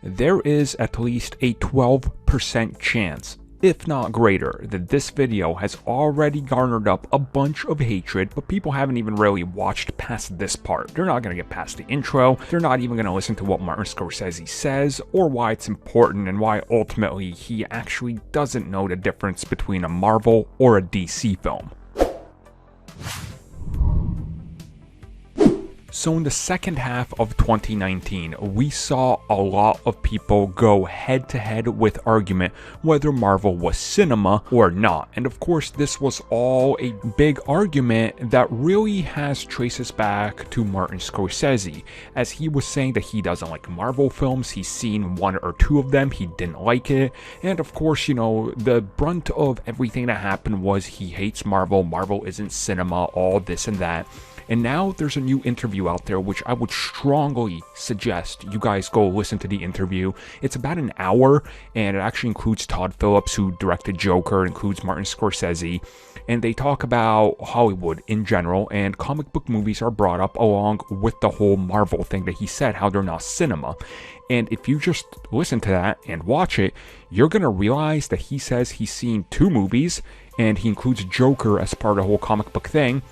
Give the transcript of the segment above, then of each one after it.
there is at least a 12% chance, if not greater, that this video has already garnered up a bunch of hatred, but people haven't even really watched past this part. They're not going to get past the intro, they're not even going to listen to what Martin Scorsese says, or why it's important and why ultimately he actually doesn't know the difference between a Marvel or a DC film. So in the second half of 2019, we saw a lot of people go head to head with argument whether Marvel was cinema or not. And of course, this was all a big argument that really has traces back to Martin Scorsese, as he was saying that he doesn't like Marvel films, he's seen one or two of them, he didn't like it. And of course, you know, the brunt of everything that happened was he hates Marvel, Marvel isn't cinema, all this and that. And now there's a new interview out there, which I would strongly suggest you guys go listen to the interview. It's about an hour, and it actually includes Todd Phillips, who directed Joker, includes Martin Scorsese, and they talk about Hollywood in general, and comic book movies are brought up along with the whole Marvel thing that he said, how they're not cinema. And if you just listen to that and watch it, you're going to realize that he says he's seen two movies, and he includes Joker as part of the whole comic book thing,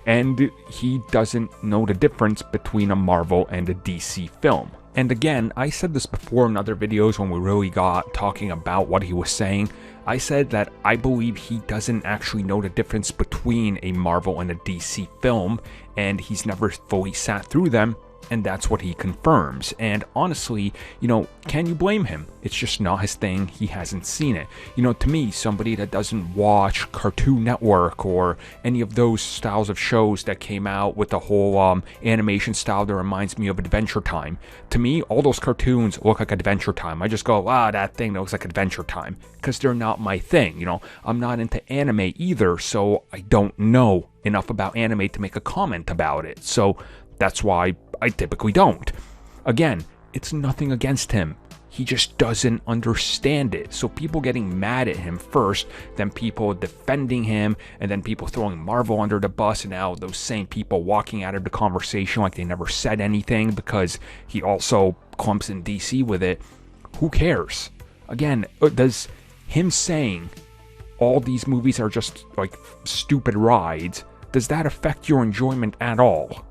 and he doesn't know the difference between a Marvel and a DC film. And again, I said this before in other videos when we really got talking about what he was saying. I said that I believe he doesn't actually know the difference between a Marvel and a DC film, and he's never fully sat through them, and that's what he confirms. And honestly, you know, can you blame him? It's just not his thing. He hasn't seen it. You know, to me, somebody that doesn't watch Cartoon Network or any of those styles of shows that came out with the whole animation style that reminds me of Adventure Time. To me, all those cartoons look like Adventure Time. I just go, that thing that looks like Adventure Time, because they're not my thing. You know, I'm not into anime either, so I don't know enough about anime to make a comment about it. So that's why I typically don't. Again, it's nothing against him. He just doesn't understand it. So people getting mad at him first, then people defending him, and then people throwing Marvel under the bus, and now those same people walking out of the conversation like they never said anything because he also clumps in DC with it. Who cares? Again, does him saying all these movies are just like stupid rides, does that affect your enjoyment at all?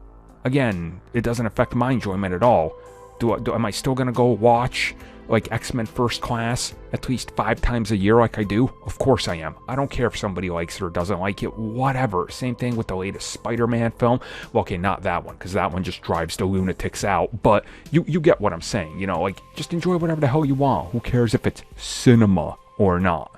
Again, it doesn't affect my enjoyment at all. Am I still going to go watch like X-Men First Class at least 5 times a year like I do? Of course I am. I don't care if somebody likes it or doesn't like it, whatever. Same thing with the latest Spider-Man film. Well, okay, not that one, because that one just drives the lunatics out. But you get what I'm saying. You know, like, just enjoy whatever the hell you want. Who cares if it's cinema or not?